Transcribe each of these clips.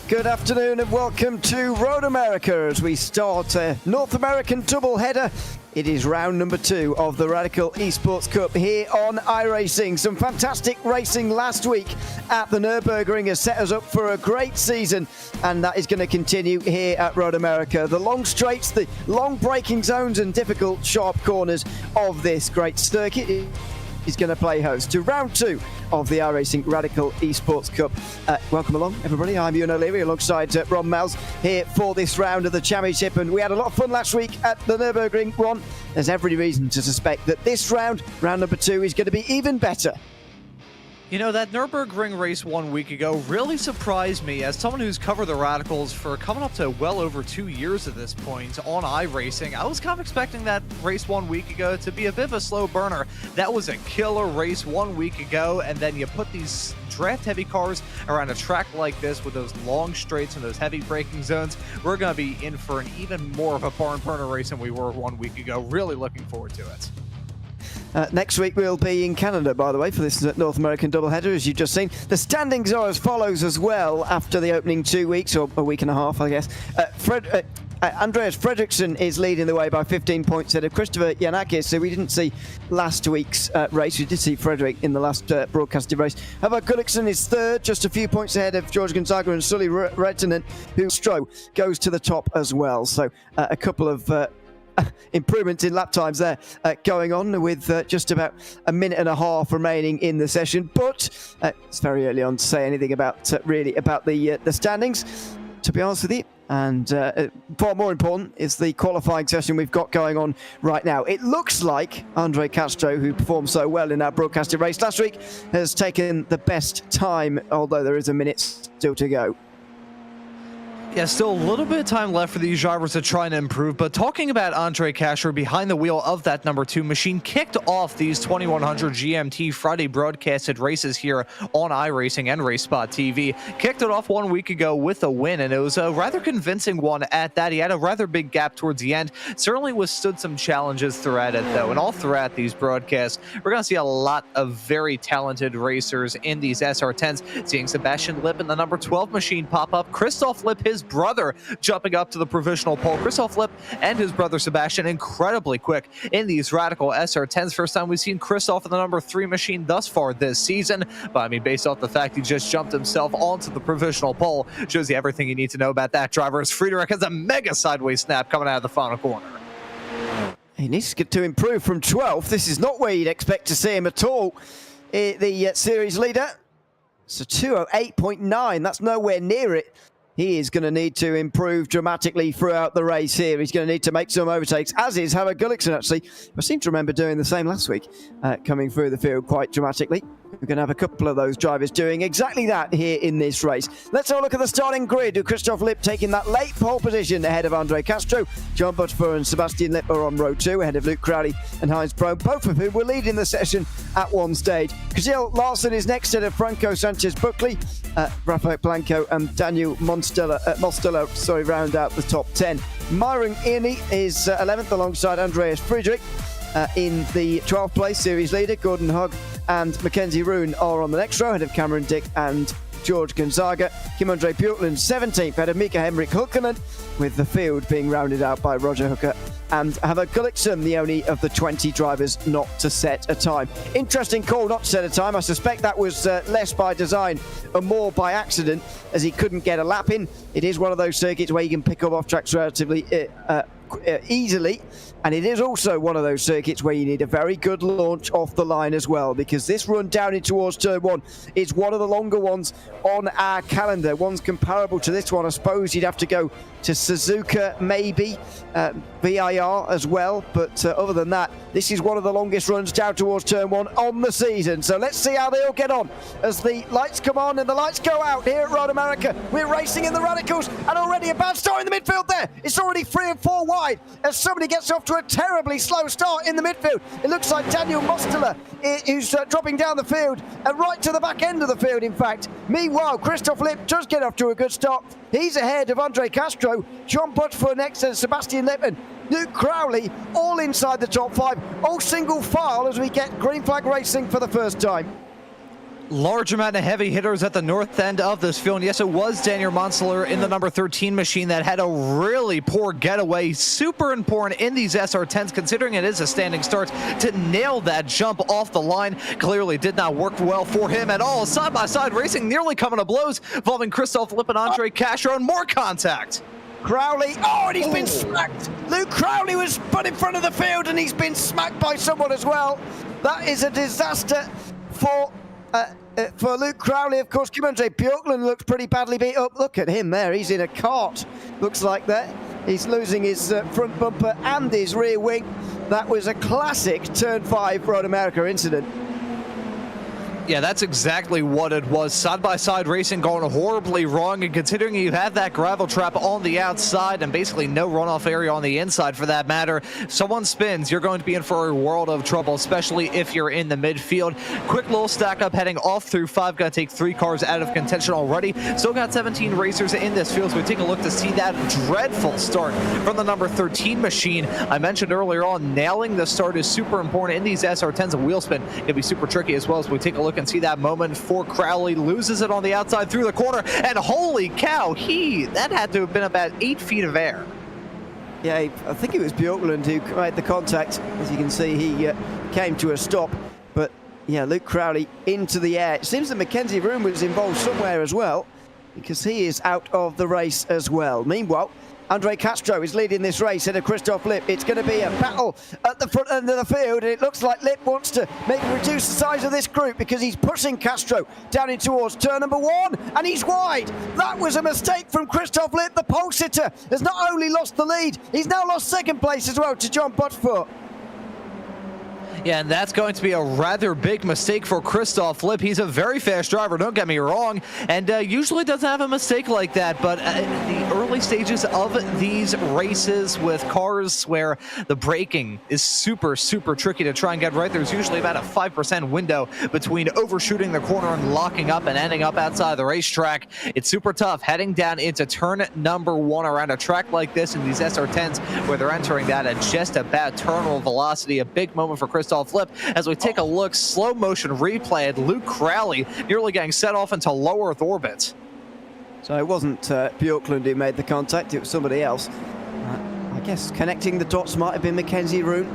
Good afternoon and welcome to Road America as we start a North American doubleheader. It is round number 2 of the Radical Esports Cup here on iRacing. Some fantastic racing last week at the Nürburgring has set us up for a great season, and that is going to continue here at Road America. The long straights, the long braking zones and difficult sharp corners of this great circuit is going to play host to round 2 of the iRacing Radical Esports Cup. Welcome along, everybody. I'm Ewan O'Leary alongside Ron Mells here for this round of the championship, and we had a lot of fun last week at the Nürburgring. Ron, there's every reason to suspect that this round number 2, is going to be even better. You know, that Nürburgring race 1 week ago really surprised me as someone who's covered the Radicals for coming up to well over 2 years at this point on iRacing. I was kind of expecting that race 1 week ago to be a bit of a slow burner. That was a killer race 1 week ago, and then you put these draft-heavy cars around a track like this with those long straights and those heavy braking zones. We're going to be in for an even more of a barn burner race than we were 1 week ago. Really looking forward to it. Next week we'll be in Canada, by the way, for this North American doubleheader, as you've just seen. The standings are as follows as well after the opening 2 weeks, or a week and a half, I guess. Andreas Fredriksson is leading the way by 15 points ahead of Christopher Yanakis, so we didn't see last week's race. We did see Fredrik in the last broadcasted race. However, Gullikson is third, just a few points ahead of George Gonzaga and Sully Rettinen, who Stro goes to the top as well. So a couple of improvements in lap times there going on with just about a minute and a half remaining in the session, but it's very early on to say anything about really about the standings, to be honest with you. And far more important is the qualifying session we've got going on right now. It looks like Andre Castro, who performed so well in our broadcasted race last week, has taken the best time, although there is a minute still to go. Yeah, still a little bit of time left for these drivers to try and improve, but talking about Andre Castro behind the wheel of that number 2 machine, kicked off these 2100 GMT Friday broadcasted races here on iRacing and RaceSpotTV. Kicked it off 1 week ago with a win, and it was a rather convincing one at that. He had a rather big gap towards the end, certainly withstood some challenges throughout it though, and all throughout these broadcasts, we're going to see a lot of very talented racers in these SR10s, seeing Sebastian Lipp in the number 12 machine pop up, Christoph Lipp, his brother, jumping up to the provisional pole. Christoph Lipp and his brother Sebastian incredibly quick in these Radical SR10s. First time we've seen Christoph in the number 3 machine thus far this season, but I mean, based off the fact he just jumped himself onto the provisional pole, shows you everything you need to know about that driver, as Friedrich has a mega sideways snap coming out of the final corner. He needs to improve from 12th. This is not where you'd expect to see him at all. The series leader, so 208.9, that's nowhere near it. He is going to need to improve dramatically throughout the race here. He's going to need to make some overtakes, as is Howard Gullikson, actually. I seem to remember doing the same last week, coming through the field quite dramatically. We're going to have a couple of those drivers doing exactly that here in this race. Let's have a look at the starting grid, with Christoph Lipp taking that late pole position ahead of Andre Castro. John Butterfer and Sebastian Lipp are on row 2 ahead of Luke Crowley and Heinz Prohm, both of whom were leading the session at one stage. Kjell Larsen is next ahead of Franco Sanchez-Buckley. Rafael Blanco and Daniel Mosteller round out the top 10. Myron Ierny is 11th alongside Andreas Friedrich. In the 12th place, series leader Gordon Hogg and Mackenzie Roon are on the next row ahead of Cameron Dick and George Gonzaga. Kim-Andre Bjorklund 17th ahead of Mika Henrik Hulkkonen, with the field being rounded out by Roger Hooker and Howard Gullikson, the only of the 20 drivers not to set a time. Interesting call not to set a time. I suspect that was less by design and more by accident, as he couldn't get a lap in. It is one of those circuits where you can pick up off tracks relatively easily, and it is also one of those circuits where you need a very good launch off the line as well, because this run down in towards turn 1 is one of the longer ones on our calendar. One's comparable to this one. I suppose you'd have to go to Suzuka, maybe VIR as well, but other than that, this is one of the longest runs down towards turn 1 on the season. So let's see how they all get on as the lights come on and the lights go out here at Road America. We're racing in the Radicals, and already a bad start in the midfield there. It's already 3 and 4 wide as somebody gets off to a terribly slow start in the midfield. It looks like Daniel Mosteller who's dropping down the field and right to the back end of the field, in fact. Meanwhile, Christoph Lipp does get off to a good start. He's ahead of Andre Castro, John Butterfer next to Sebastian Lippmann, Luke Crowley, all inside the top 5, all single file as we get green flag racing for the first time. Large amount of heavy hitters at the north end of this field. And yes, it was Daniel Monsteller in the number 13 machine that had a really poor getaway. Super important in these SR10s, considering it is a standing start, to nail that jump off the line. Clearly did not work well for him at all. Side-by-side racing nearly coming to blows, involving Christoph Lipp and Andre Castro, and more contact. Crowley, and he's been smacked. Luke Crowley was put in front of the field and he's been smacked by someone as well. That is a disaster for Luke Crowley. Of course, Kim-Andre Bjorklund looks pretty badly beat up. Look at him there, he's in a cart, looks like that. He's losing his front bumper and his rear wing. That was a classic Turn 5 Road America incident. Yeah, that's exactly what it was. Side-by-side racing going horribly wrong, and considering you have that gravel trap on the outside and basically no runoff area on the inside for that matter, someone spins, you're going to be in for a world of trouble, especially if you're in the midfield. Quick little stack up heading off through 5, got to take 3 cars out of contention already. Still got 17 racers in this field, so we take a look to see that dreadful start from the number 13 machine. I mentioned earlier on, nailing the start is super important in these SR10s, and wheel spin can be super tricky as well, so we take a look and see that moment for Crowley. Loses it on the outside through the corner, and holy cow, that had to have been about 8 feet of air. Yeah, I think it was Bjorklund who made the contact. As you can see, he came to a stop. But yeah, Luke Crowley into the air. It seems that Mackenzie Room was involved somewhere as well, because he is out of the race as well. Meanwhile, Andre Castro is leading this race ahead of Christoph Lipp. It's going to be a battle at the front end of the field, and it looks like Lipp wants to maybe reduce the size of this group because he's pushing Castro down in towards turn number 1, and he's wide. That was a mistake from Christoph Lipp. The pole sitter has not only lost the lead, he's now lost second place as well to John Butterfoot. Yeah, and that's going to be a rather big mistake for Christoph Lipp. He's a very fast driver, don't get me wrong, and usually doesn't have a mistake like that, but the early stages of these races with cars where the braking is super, super tricky to try and get right, there's usually about a 5% window between overshooting the corner and locking up and ending up outside the racetrack. It's super tough heading down into turn number 1 around a track like this in these SR10s where they're entering that at just about terminal velocity. A big moment for Christoph Lipp as we take a look, slow motion replay at Luke Crowley nearly getting set off into low Earth orbit. So it wasn't Bjorklund who made the contact, it was somebody else. I guess connecting the dots might have been Mackenzie Roon.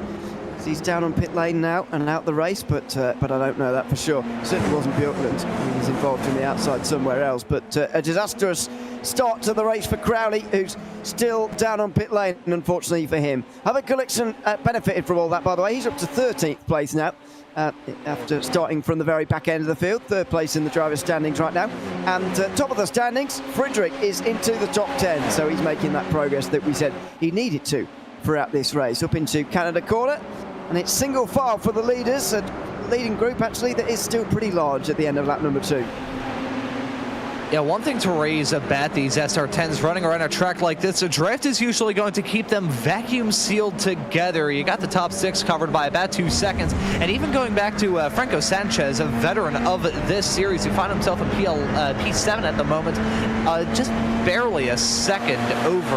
He's down on pit lane now and out the race, but I don't know that for sure. Certainly wasn't Bjorklund. He was involved in the outside somewhere else, but a disastrous start to the race for Crowley, who's still down on pit lane, unfortunately for him. Havok Gullikson benefited from all that, by the way. He's up to 13th place now, after starting from the very back end of the field. 3rd place in the driver's standings right now. And top of the standings, Friedrich is into the top 10, so he's making that progress that we said he needed to throughout this race. Up into Canada corner, and it's single file for the leaders, a leading group actually that is still pretty large at the end of lap number 2. Yeah, one thing to raise about these SR10s running around a track like this, a draft is usually going to keep them vacuum sealed together. You got the top 6 covered by about 2 seconds. And even going back to Franco Sanchez, a veteran of this series, who found himself in P7 at the moment, just barely a second over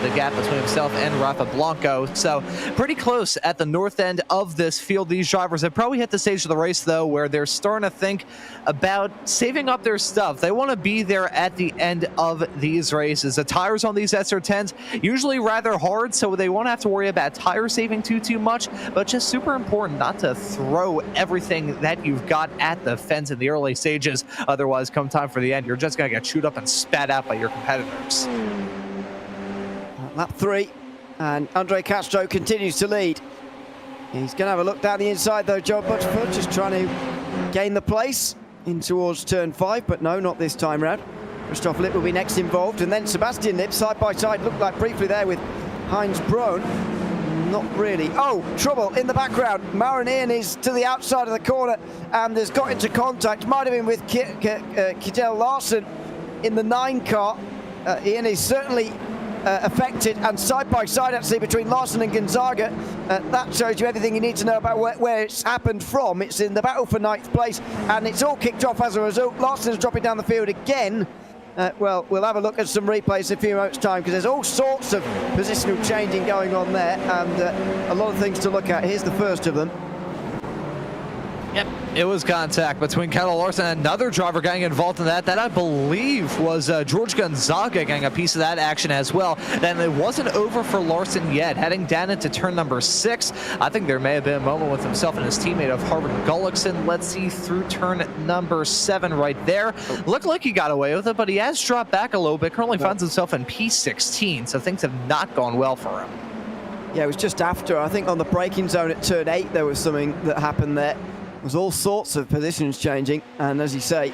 the gap between himself and Rafa Blanco. So pretty close at the north end of this field. These drivers have probably hit the stage of the race, though, where they're starting to think about saving up their stuff. They want to be there at the end of these races. The tires on these SR10s usually rather hard, so they won't have to worry about tire saving too much, but just super important not to throw everything that you've got at the fence in the early stages. Otherwise, come time for the end, you're just going to get chewed up and spat out by your competitors. Lap 3, and Andre Castro continues to lead. He's going to have a look down the inside though, John Butterfoot, just trying to gain the place in towards turn 5, but no, not this time round. Christoph Lipp will be next involved, and then Sebastian Lipp side by side, looked like briefly there with Heinz Brohn. Not really. Oh, trouble in the background. Maren Ian is to the outside of the corner and has got into contact. Might have been with Kjell Larsen in the 9 car. Ian is certainly affected, and side by side actually between Larsen and Gonzaga. That shows you everything you need to know about where it's happened from. It's in the battle for 9th place, and it's all kicked off as a result. Larsen's dropping down the field again. Well, we'll have a look at some replays in a few moments' time, because there's all sorts of positional changing going on there, and a lot of things to look at. Here's the first of them. Yep, it was contact between Kendall Larson and another driver getting involved in that. That I believe was George Gonzaga getting a piece of that action as well. Then it wasn't over for Larson yet. Heading down into turn number 6, I think there may have been a moment with himself and his teammate of Harvard Gullickson. Let's see, through turn number 7 right there. Looked like he got away with it, but he has dropped back a little bit. Currently finds himself in P16, so things have not gone well for him. Yeah, it was just after, I think on the braking zone at turn 8, there was something that happened there. There was all sorts of positions changing, and as you say,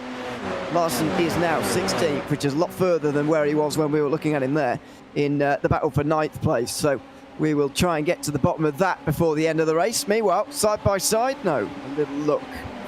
Larson is now 16th, which is a lot further than where he was when we were looking at him there in the battle for 9th place. So we will try and get to the bottom of that before the end of the race. Meanwhile, side by side, no, a little look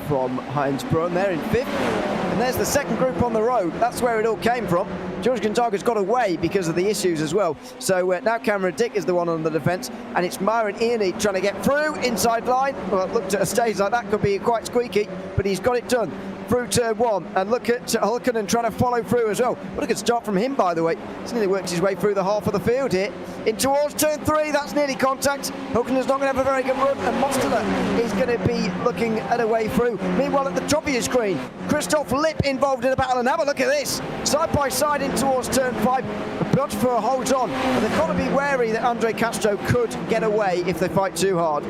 from Heinz Brunn there in 5th. And there's the second group on the road. That's where it all came from. George Gonzaga's got away because of the issues as well. So now Cameron Dick is the one on the defence, and it's Myron Ianey trying to get through inside line. Well, it looked at a stage like that could be quite squeaky, but he's got it done through turn 1. And look at Hulkonen trying to follow through as well. What a good start from him, by the way. He's nearly worked his way through the half of the field here. In towards turn 3, that's nearly contact. Hulkonen's not going to have a very good run, and Mosteller is going to be looking at a way through. Meanwhile, at the top of your screen, Christoph Lipp involved in a battle, and have a look at this. Side by side in towards turn 5. Botchford holds on, and they've got to be wary that Andre Castro could get away if they fight too hard.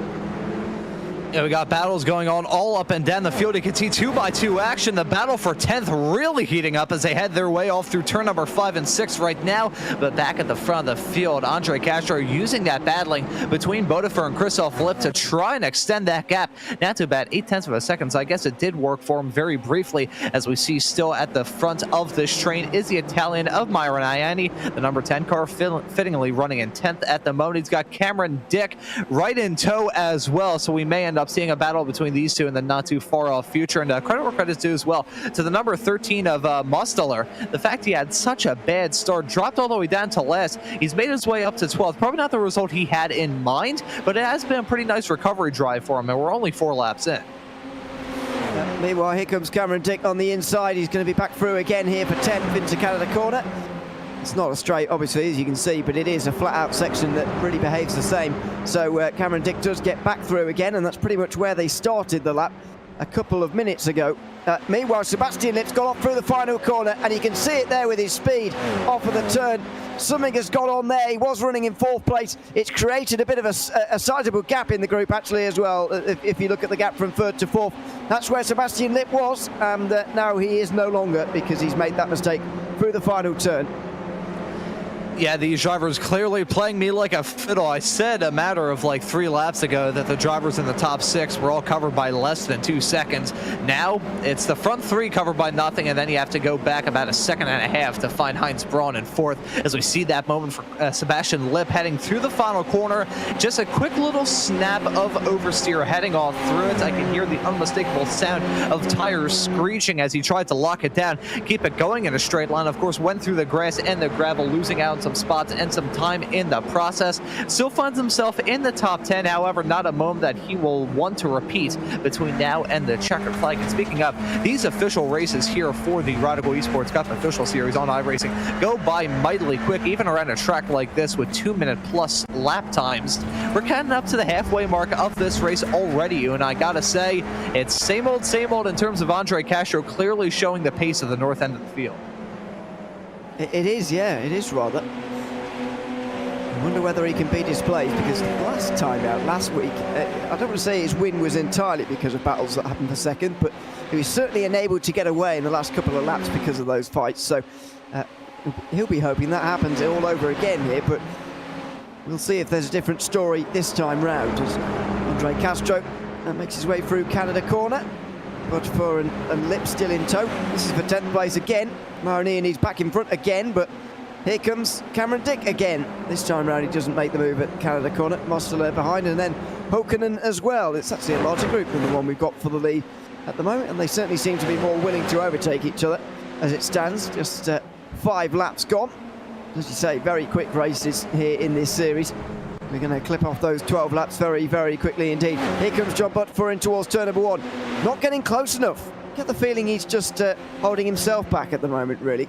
Yeah, we got battles going on all up and down the field. You can see 2x2 action. The battle for 10th really heating up as they head their way off through turn number 5 and 6 right now. But back at the front of the field, Andre Castro using that battling between Bodefer and Christoph Lipp to try and extend that gap now to about 0.8 of a second. So I guess it did work for him very briefly. As we see still at the front of this train is the Italian of Myron Ianni, the number 10 car, fittingly running in 10th at the moment. He's got Cameron Dick right in tow as well. So we may end up seeing a battle between these two in the not too far off future. And credit where credit's due as well to the number 13 of Mosteller. The fact he had such a bad start, dropped all the way down to last. He's made his way up to 12th. Probably not the result he had in mind, but it has been a pretty nice recovery drive for him, and we're only 4 laps in. Meanwhile, here comes Cameron Dick on the inside. He's going to be back through again here for 10th into Canada corner. It's not a straight, obviously, as you can see, but it is a flat-out section that really behaves the same. So Cameron Dick does get back through again, and that's pretty much where they started the lap a couple of minutes ago. Meanwhile, Sebastian Lipp's got off through the final corner, and you can see it there with his speed off of the turn. Something has got on there. He was running in 4th place. It's created a bit of a sizable gap in the group, actually, as well, if you look at the gap from 3rd to 4th. That's where Sebastian Lipp was, and now he is no longer, because he's made that mistake through the final turn. Yeah, these drivers clearly playing me like a fiddle. I said a matter of like 3 laps ago that the drivers in the top 6 were all covered by less than 2 seconds. Now it's the front 3 covered by nothing, and then you have to go back about 1.5 seconds to find Heinz Braun in 4th. As we see that moment for Sebastian Lipp heading through the final corner. Just a quick little snap of oversteer heading off through it. I can hear the unmistakable sound of tires screeching as he tried to lock it down, keep it going in a straight line. Of course, went through the grass and the gravel, losing out some spots and some time in the process. Still finds himself in the top 10, however, not a moment that he will want to repeat between now and the checkered flag. And speaking of, these official races here for the Radical Esports Cup official series on iRacing go by mightily quick, even around a track like this with 2-minute+ lap times. We're getting up to the halfway mark of this race already, and I gotta say, it's same old in terms of Andre Castro clearly showing the pace of the north end of the field. It is, yeah, it is rather. I wonder whether he can beat his place, because last time out, last week, I don't want to say his win was entirely because of battles that happened for second, but he was certainly enabled to get away in the last couple of laps because of those fights. So he'll be hoping that happens all over again here, but we'll see if there's a different story this time round as Andre Castro makes his way through Canada corner. Botchford and Lipp still in tow. This is for 10th place again. Maroney, he's back in front again, but here comes Cameron Dick again. This time round he doesn't make the move at Canada corner. Mosteller behind, and then Hulkonen as well. It's actually a larger group than the one we've got for the lead at the moment, and they certainly seem to be more willing to overtake each other as it stands. Just 5 laps gone. As you say, very quick races here in this series. We're going to clip off those 12 laps very, very quickly indeed. Here comes John Butford in towards turn number 1. Not getting close enough. Get the feeling he's just holding himself back at the moment, really.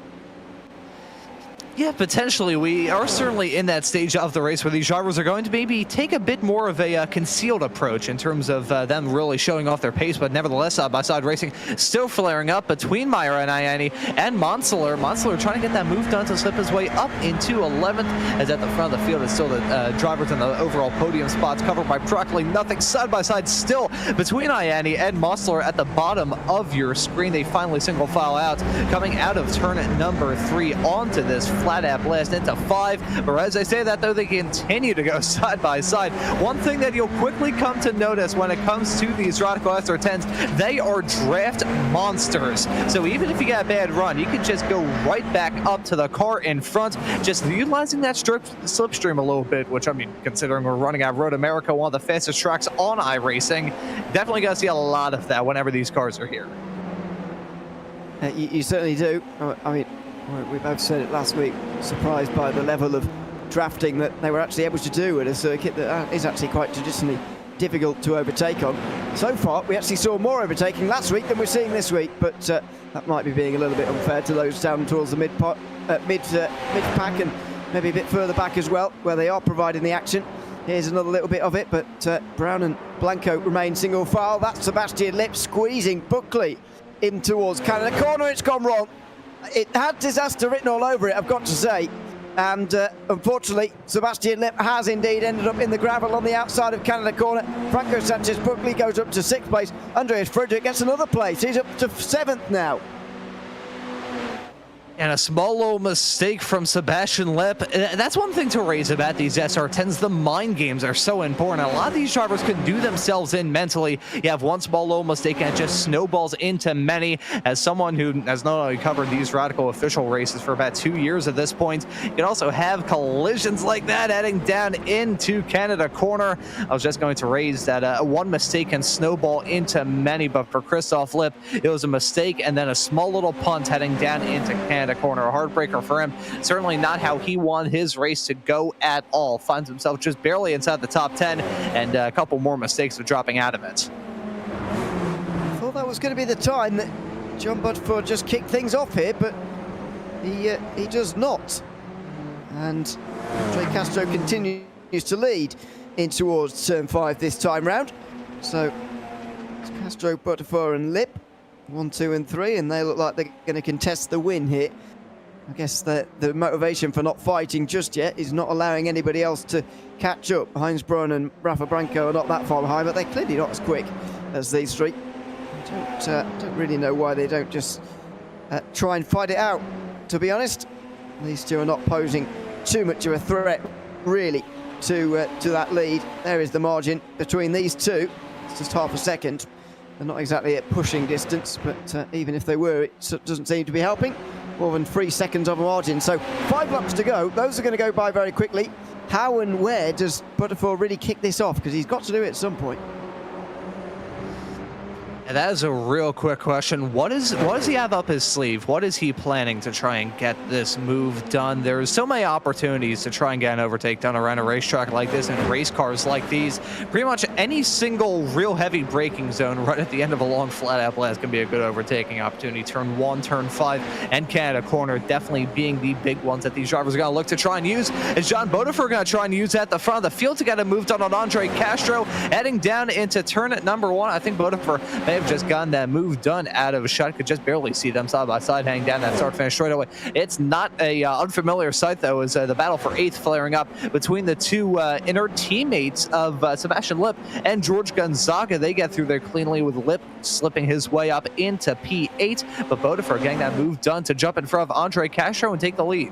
Yeah, potentially. We are certainly in that stage of the race where these drivers are going to maybe take a bit more of a concealed approach in terms of them really showing off their pace, but nevertheless, side-by-side racing still flaring up between Myra and Ianni and Monsoler. Monsoler trying to get that move done to slip his way up into 11th, as at the front of the field is still the drivers in the overall podium spots covered by practically nothing. Side-by-side still between Ianni and Monsoler at the bottom of your screen. They finally single file out, coming out of turn number 3 onto this flat out blast into 5. But as I say that, though, they continue to go side by side. One thing that you'll quickly come to notice when it comes to these Radical SR10s, they are draft monsters. So even if you get a bad run, you can just go right back up to the car in front, just utilizing that slipstream a little bit, which, I mean, considering we're running at Road America, one of the fastest tracks on iRacing, definitely going to see a lot of that whenever these cars are here. You certainly do. I mean, we both said it last week, surprised by the level of drafting that they were actually able to do at a circuit that is actually quite traditionally difficult to overtake on. So far, we actually saw more overtaking last week than we're seeing this week, but that might be being a little bit unfair to those down towards the mid-pack and maybe a bit further back as well, where they are providing the action. Here's another little bit of it, but Brown and Blanco remain single file. That's Sebastian Lipp squeezing Buckley in towards Canada corner. It's gone wrong. It had disaster written all over it, I've got to say. And unfortunately, Sebastian Lipp has indeed ended up in the gravel on the outside of Canada corner. Franco Sanchez Buckley goes up to 6th place. Andreas Frederick gets another place. He's up to 7th now. And a small little mistake from Sebastian Lipp. That's one thing to raise about these SR10s. The mind games are so important. A lot of these drivers can do themselves in mentally. You have one small little mistake and it just snowballs into many. As someone who has not only covered these Radical official races for about 2 years at this point, you can also have collisions like that heading down into Canada corner. I was just going to raise that one mistake can snowball into many, but for Christoph Lipp, it was a mistake and then a small little punt heading down into Canada corner. A heartbreaker for him. Certainly not how he wanted his race to go at all. Finds himself just barely inside the top 10 and a couple more mistakes of dropping out of it. I thought that was going to be the time that John Butterford just kicked things off here, but he does not. And Andre Castro continues to lead in towards turn 5 this time round. So it's Castro, Butterford and Lipp. 1, 2 and 3, and they look like they're going to contest the win here. I guess the motivation for not fighting just yet is not allowing anybody else to catch up. Heinz Brunn and Rafa Branco are not that far behind, but they're clearly not as quick as these three. I don't really know why they don't just try and fight it out, to be honest. These two are not posing too much of a threat, really, to that lead. There is the margin between these two. It's just half a second. They're not exactly at pushing distance, but even if they were, it doesn't seem to be helping. More than 3 seconds of a margin. So 5 laps to go. Those are going to go by very quickly. How and where does Butterfield really kick this off? Because he's got to do it at some point. And that is a real quick question. What does he have up his sleeve? What is he planning to try and get this move done? There's so many opportunities to try and get an overtake done around a racetrack like this and race cars like these. Pretty much any single real heavy braking zone right at the end of a long flat out blast can be a good overtaking opportunity. Turn 1, turn 5, and Canada corner definitely being the big ones that these drivers are going to look to try and use. Is John Bodeford going to try and use at the front of the field to get a move done on Andre Castro heading down into turn at number 1? I think Bodeford may have just gotten that move done out of a shot. Could just barely see them side by side hanging down that start finish straightaway. It's not a unfamiliar sight though, as the battle for 8th flaring up between the two inner teammates of Sebastian Lipp and George Gonzaga. They get through there cleanly with Lipp slipping his way up into P8, but Bodeford getting that move done to jump in front of Andre Castro and take the lead.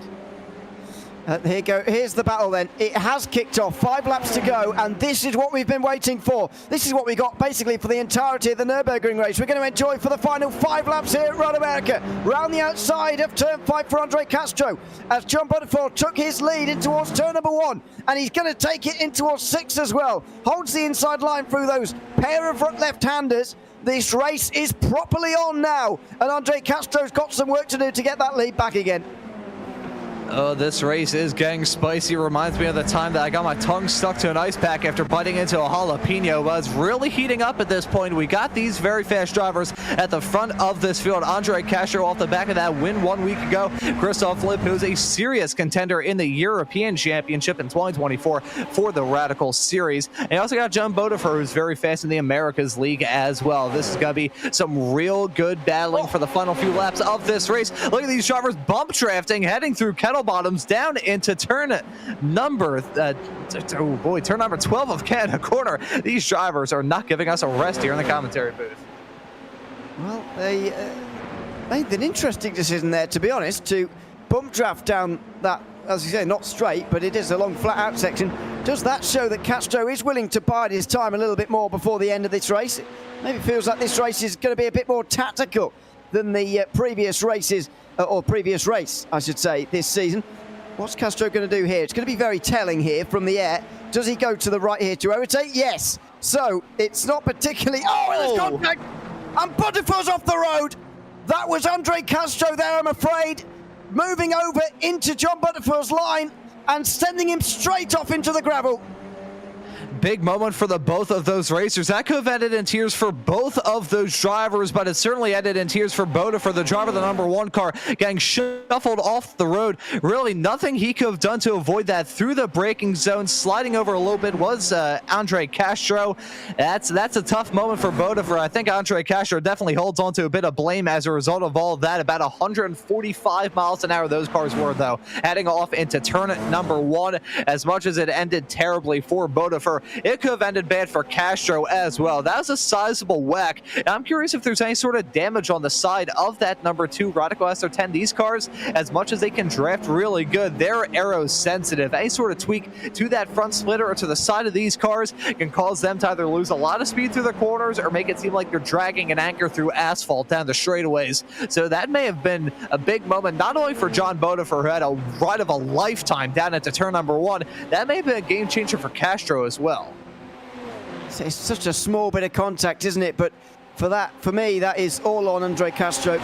Here's the battle then. It has kicked off. 5 laps to go, and this is what we've been waiting for. This is what we got basically for the entirety of the Nürburgring race. We're going to enjoy for the final 5 laps here at Road America. Round the outside of turn 5 for Andre Castro, as John Butterfield took his lead in towards turn number 1, and he's going to take it in towards 6 as well. Holds the inside line through those pair of left-handers. This race is properly on now, and Andre Castro's got some work to do to get that lead back again. Oh, this race is getting spicy. Reminds me of the time that I got my tongue stuck to an ice pack after biting into a jalapeno. But it's really heating up at this point. We got these very fast drivers at the front of this field. Andre Castro off the back of that win 1 week ago. Christoph Lipp, who's a serious contender in the European Championship in 2024 for the Radical Series. And you also got John Bodefer, who's very fast in the Americas League as well. This is going to be some real good battling for the final few laps of this race. Look at these drivers bump drafting, heading through kettle bottoms down into turn number turn number 12 of Canada Corner. These drivers are not giving us a rest here in the commentary booth. Well, they made an interesting decision there, to be honest, to bump draft down that, as you say, not straight, but it is a long flat out section. Does that show that Castro is willing to bide his time a little bit more before the end of this race? It maybe feels like this race is going to be a bit more tactical than the previous races, or previous race, I should say, this season. What's Castro going to do here? It's going to be very telling here from the air. Does he go to the right here to overtake? Yes. So it's not particularly... Oh, there's contact! And Bodefer's off the road. That was Andre Castro there, I'm afraid, moving over into John Bodefer's line and sending him straight off into the gravel. Big moment for the both of those racers. That could have ended in tears for both of those drivers, but it certainly ended in tears for Bodefer, the driver of the number 1 car, getting shuffled off the road. Really nothing he could have done to avoid that. Through the braking zone, sliding over a little bit was Andre Castro. That's a tough moment for Bodefer. I think Andre Castro definitely holds on to a bit of blame as a result of all of that. About 145 miles an hour those cars were, though, heading off into turn number 1. As much as it ended terribly for Bodefer, it could have ended bad for Castro as well. That was a sizable whack. And I'm curious if there's any sort of damage on the side of that number 2 Radical SR10. These cars, as much as they can draft really good, they're aero sensitive. Any sort of tweak to that front splitter or to the side of these cars can cause them to either lose a lot of speed through the corners or make it seem like they're dragging an anchor through asphalt down the straightaways. So that may have been a big moment, not only for John Bodefer, who had a ride of a lifetime down into turn number 1, that may have been a game changer for Castro as well. It's such a small bit of contact, isn't it? But for me, that is all on Andre Castro.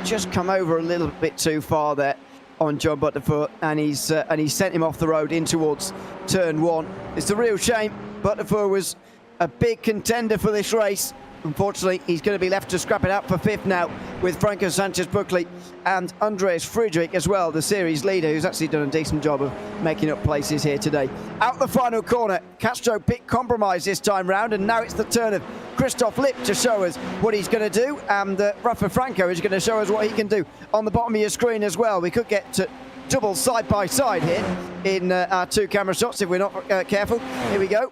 Just come over a little bit too far there on John Bodefer, and he's sent him off the road in towards turn 1. It's a real shame. Bodefer was a big contender for this race. Unfortunately, he's going to be left to scrap it out for 5th now with Franco Sanchez-Buckley and Andreas Friedrich as well, the series leader, who's actually done a decent job of making up places here today. Out the final corner, Castro bit compromised this time round, and now it's the turn of Christoph Lipp to show us what he's going to do, and Rafa Franco is going to show us what he can do on the bottom of your screen as well. We could get to double side-by-side here in our 2 camera shots if we're not careful. Here we go.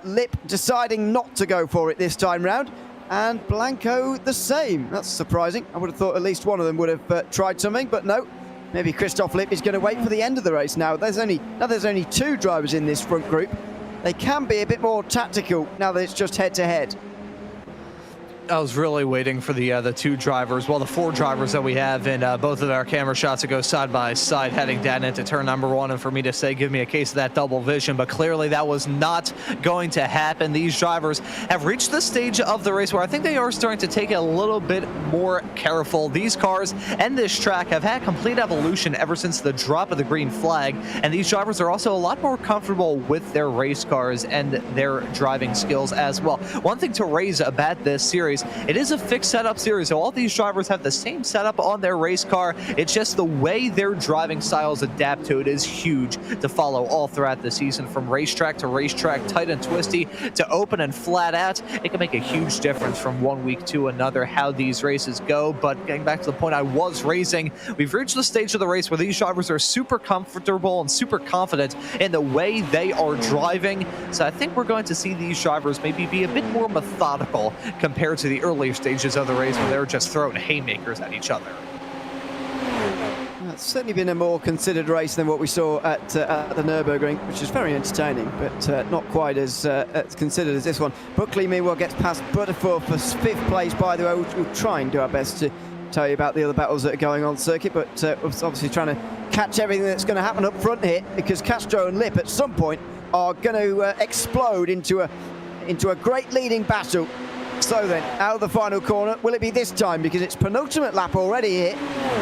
Lipp deciding not to go for it this time round, and Blanco the same. That's surprising. I would have thought at least one of them would have tried something, but no. Maybe Christoph Lipp is going to wait for the end of the race now. There's only 2 drivers in this front group. They can be a bit more tactical now that it's just head-to-head. I was really waiting for the 2 drivers, well, the 4 drivers that we have in both of our camera shots to go side by side heading down into turn number 1, and for me to say, give me a case of that double vision, but clearly that was not going to happen. These drivers have reached the stage of the race where I think they are starting to take it a little bit more careful. These cars and this track have had complete evolution ever since the drop of the green flag, and these drivers are also a lot more comfortable with their race cars and their driving skills as well. One thing to raise about this series, it is a fixed setup series, so all these drivers have the same setup on their race car. It's just the way their driving styles adapt to it is huge to follow all throughout the season, from racetrack to racetrack, tight and twisty to open and flat out. It can make a huge difference from one week to another how these races go. But getting back to the point I was raising, we've reached the stage of the race where these drivers are super comfortable and super confident in the way they are driving. So I think we're going to see these drivers maybe be a bit more methodical compared to the earlier stages of the race where they were just throwing haymakers at each other. It's certainly been a more considered race than what we saw at the Nürburgring, which is very entertaining, but not quite as considered as this one. Buckley, meanwhile, gets past Bodefer for 5th place, by the way. We'll try and do our best to tell you about the other battles that are going on circuit, but we're obviously trying to catch everything that's going to happen up front here, because Castro and Lipp at some point are going to explode into a great leading battle. So then, out of the final corner, will it be this time? Because it's penultimate lap already here,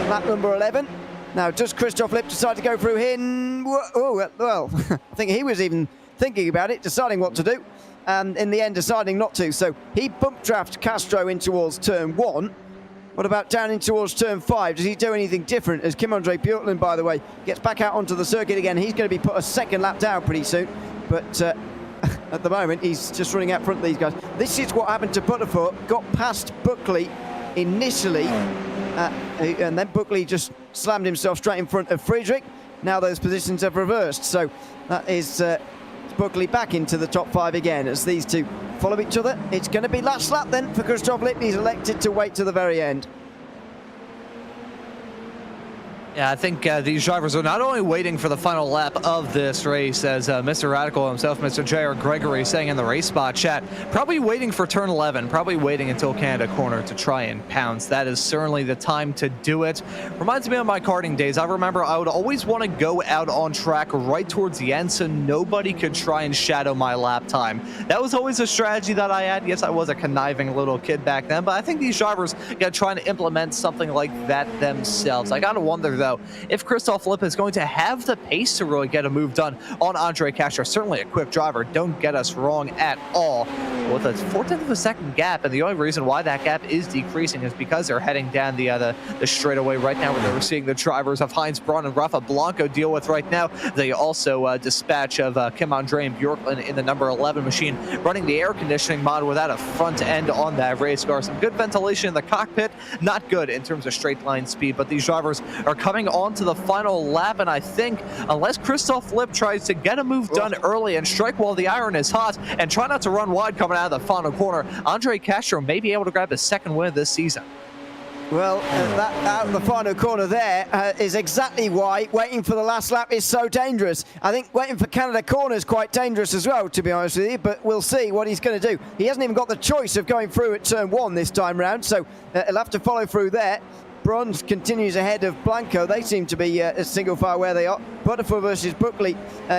lap number 11. Now, does Christoph Lipp decide to go through him? Oh, well, I think he was even thinking about it, deciding what to do, and in the end deciding not to. So he bump draft Castro in towards turn 1. What about down in towards turn 5? Does he do anything different? As Kim-Andre Bjorklund, by the way, gets back out onto the circuit again, he's going to be put a second lap down pretty soon. But at the moment, he's just running out front of these guys. This is what happened to Butterfoot. Got past Buckley initially, and then Buckley just slammed himself straight in front of Friedrich. Now those positions have reversed. So that is Buckley back into the top 5 again as these two follow each other. It's going to be last lap then for Christoph Lipp. He's elected to wait to the very end. Yeah, I think these drivers are not only waiting for the final lap of this race, as Mr. Radical himself, Mr. J.R. Gregory, saying in the race spot chat, probably waiting for turn 11, probably waiting until Canada corner to try and pounce. That is certainly the time to do it. Reminds me of my karting days. I remember I would always want to go out on track right towards the end so nobody could try and shadow my lap time. That was always a strategy that I had. Yes, I was a conniving little kid back then, but I think these drivers got to try to implement something like that themselves. I got to wonder, though, if Christoph Lipp is going to have the pace to really get a move done on Andre Castro. Certainly a quick driver, don't get us wrong at all. With a 1/4 of a second gap, and the only reason why that gap is decreasing is because they're heading down the straightaway right now, where we're seeing the drivers of Heinz Braun and Rafa Blanco deal with right now. They also dispatch of Kim-Andre Bjorklund in the number 11 machine, running the air conditioning mod without a front end on that race car. Some good ventilation in the cockpit, not good in terms of straight line speed, but these drivers are coming on to the final lap, and I think unless Christoph Lipp tries to get a move done early and strike while the iron is hot and try not to run wide coming out of the final corner, Andre Castro may be able to grab his second win of this season. Well, that out of the final corner there is exactly why waiting for the last lap is so dangerous. I think waiting for Canada corner is quite dangerous as well, to be honest with you, but we'll see what he's going to do. He hasn't even got the choice of going through at turn 1 this time round, so he'll have to follow through there. Bronze continues ahead of Blanco. They seem to be a single file where they are. Butterfoot versus Buckley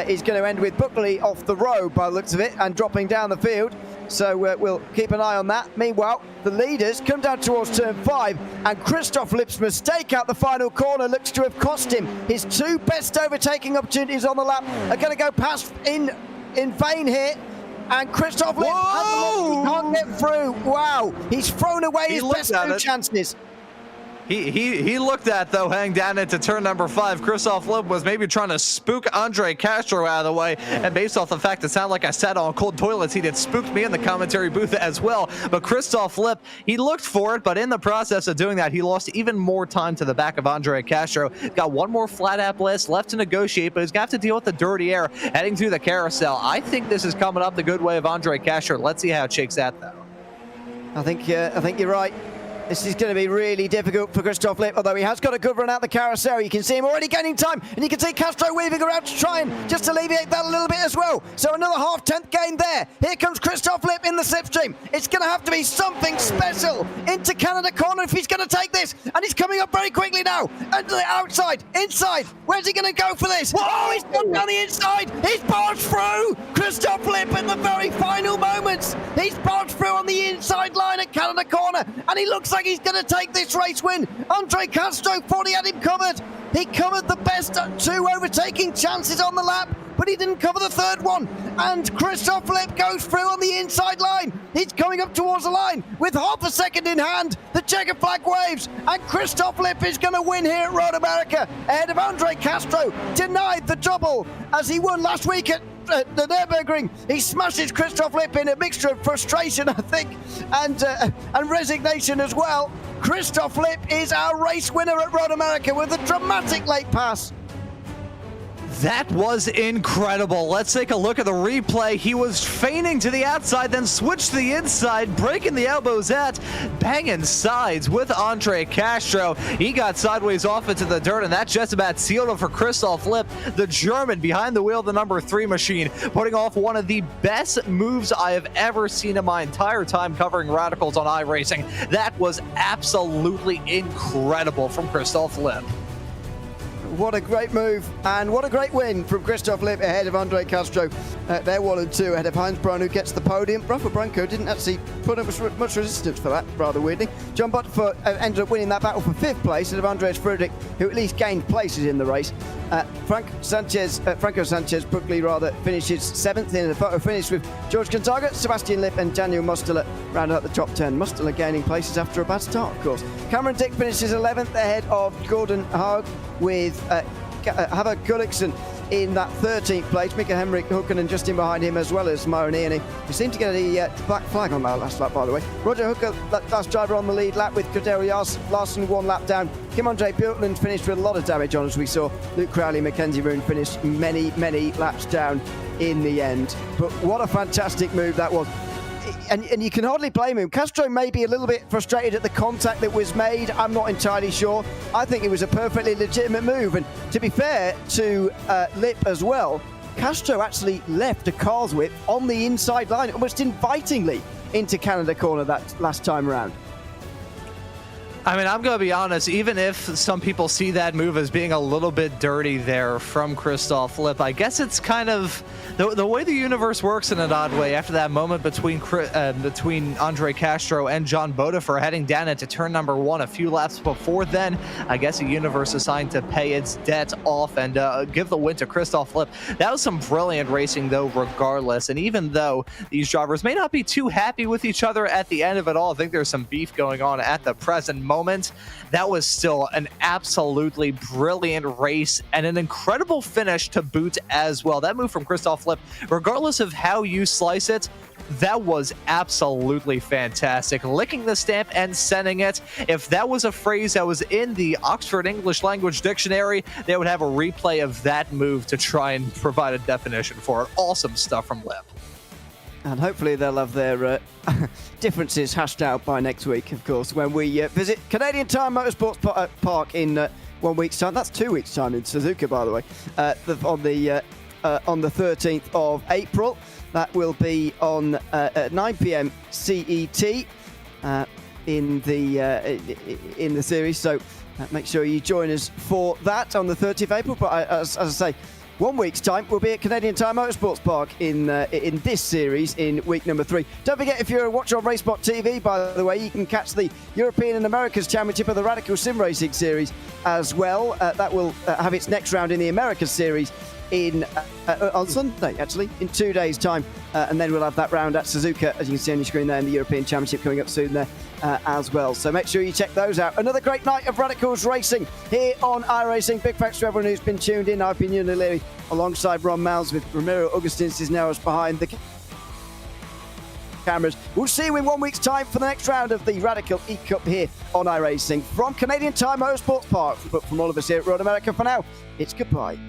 is going to end with Buckley off the road by the looks of it and dropping down the field. So we'll keep an eye on that. Meanwhile, the leaders come down towards turn 5, and Christoph Lipp's mistake out the final corner looks to have cost him. His 2 best overtaking opportunities on the lap are going to go past in vain here. And Christoph Lipp has a look, he can't get through. Wow, he's thrown away his best 2 chances. He looked at, though, heading down into turn number 5. Christoph Lipp was maybe trying to spook Andre Castro out of the way, and based off the fact it sounded like I sat on cold toilet seat, it spooked me in the commentary booth as well. But Christoph Lipp, he looked for it, but in the process of doing that, he lost even more time to the back of Andre Castro. Got one more flat out blast left to negotiate, but he's going to have to deal with the dirty air heading through the carousel. I think this is coming up the good way of Andre Castro. Let's see how it shakes out, though. I think you're right. This is going to be really difficult for Christoph Lipp, although he has got a good run out the carousel. You can see him already gaining time, and you can see Castro weaving around to try and just alleviate that a little bit as well. So another half-tenth gain there. Here comes Christoph Lipp in the slipstream. It's going to have to be something special into Canada corner if he's going to take this, and he's coming up very quickly now. And the outside, inside. Where's he going to go for this? Whoa! Oh, he's gone down the inside. He's barged through. Christoph Lipp at the very final moments. He's barged through on the inside line at Canada corner, and he looks like he's going to take this race win. Andre Castro thought he had him covered. He covered the best 2 overtaking chances on the lap, but he didn't cover the 3rd one. And Christoph Lipp goes through on the inside line. He's coming up towards the line with half a second in hand. The checker flag waves, and Christoph Lipp is going to win here at Road America ahead of Andre Castro. Denied the double as he won last week at the Nürburgring. He smashes Christoph Lipp in a mixture of frustration, I think, and resignation as well. Christoph Lipp is our race winner at Road America with a dramatic late pass. That was incredible. Let's take a look at the replay. He was feigning to the outside, then switched to the inside, breaking the elbows at, banging sides with Andre Castro. He got sideways off into the dirt, and that just about sealed it for Christoph Lipp, the German behind the wheel of the number 3 machine, putting off one of the best moves I have ever seen in my entire time covering radicals on iRacing. That was absolutely incredible from Christoph Lipp. What a great move, and what a great win from Christoph Lipp ahead of Andre Castro. They're 1 and 2 ahead of Heinz Braun, who gets the podium. Rafa Blanco didn't actually put up much resistance for that, rather weirdly. John Butterfoot ended up winning that battle for 5th place instead of Andres Friedrich, who at least gained places in the race. Franco Sanchez Brookley finishes 7th in the photo finish with George Gonzaga, Sebastian Lipp and Daniel Musteler round out the top 10. Musteler gaining places after a bad start, of course. Cameron Dick finishes 11th ahead of Gordon Haag with Havard Gullikson in that 13th place. Mika Henrik Hooken just in behind him, as well as Maronini, who seemed to get a black flag on that last lap, by the way. Roger Hooker, last driver on the lead lap with Cordero Larson 1 lap down. Kim Andre Bjorkland finished with a lot of damage on, as we saw. Luke Crowley, Mackenzie Roon finished many laps down in the end. But what a fantastic move that was. And you can hardly blame him. Castro may be a little bit frustrated at the contact that was made. I'm not entirely sure. I think it was a perfectly legitimate move. And to be fair to Lipp as well, Castro actually left a car's whip on the inside line, almost invitingly, into Canada corner that last time around. I mean, I'm going to be honest, even if some people see that move as being a little bit dirty there from Christoph Lipp, I guess it's kind of the way the universe works in an odd way. After that moment between Andre Castro and John Bodefer heading down into turn number 1 a few laps before then, I guess the universe assigned to pay its debt off and give the win to Christoph Lipp. That was some brilliant racing, though, regardless. And even though these drivers may not be too happy with each other at the end of it all, I think there's some beef going on at the present moment. That was still an absolutely brilliant race and an incredible finish to boot as well. That move from Christoph Lipp, regardless of how you slice it, that was absolutely fantastic. Licking the stamp and sending it. If that was a phrase that was in the Oxford English Language Dictionary, they would have a replay of that move to try and provide a definition for it. Awesome stuff from Lipp. And hopefully they'll have their differences hashed out by next week, of course, when we visit Canadian Tire Motorsports Park in 1 week's time. That's 2 weeks' time in Suzuka, by the way, on the 13th of April. That will be on at 9 p.m. CET in the series. So make sure you join us for that on the 30th of April. But as I say, 1 week's time, we'll be at Canadian Tire Motorsports Park in this series in week number 3. Don't forget, if you're a watcher on RaceSpotTV, by the way, you can catch the European and Americas Championship of the Radical Sim Racing Series as well. That will have its next round in the Americas Series on Sunday, actually, in 2 days' time. And then we'll have that round at Suzuka, as you can see on your screen there, in the European Championship coming up soon there as well. So make sure you check those out. Another great night of Radicals racing here on iRacing. Big thanks to everyone who's been tuned in. I've been Ewan O'Leary alongside Ron Miles, with Ramiro Augustin Cisneros behind the cameras. We'll see you in 1 week's time for the next round of the Radical E-Cup here on iRacing from Canadian Tire Motorsports Park. But from all of us here at Road America, for now, it's goodbye.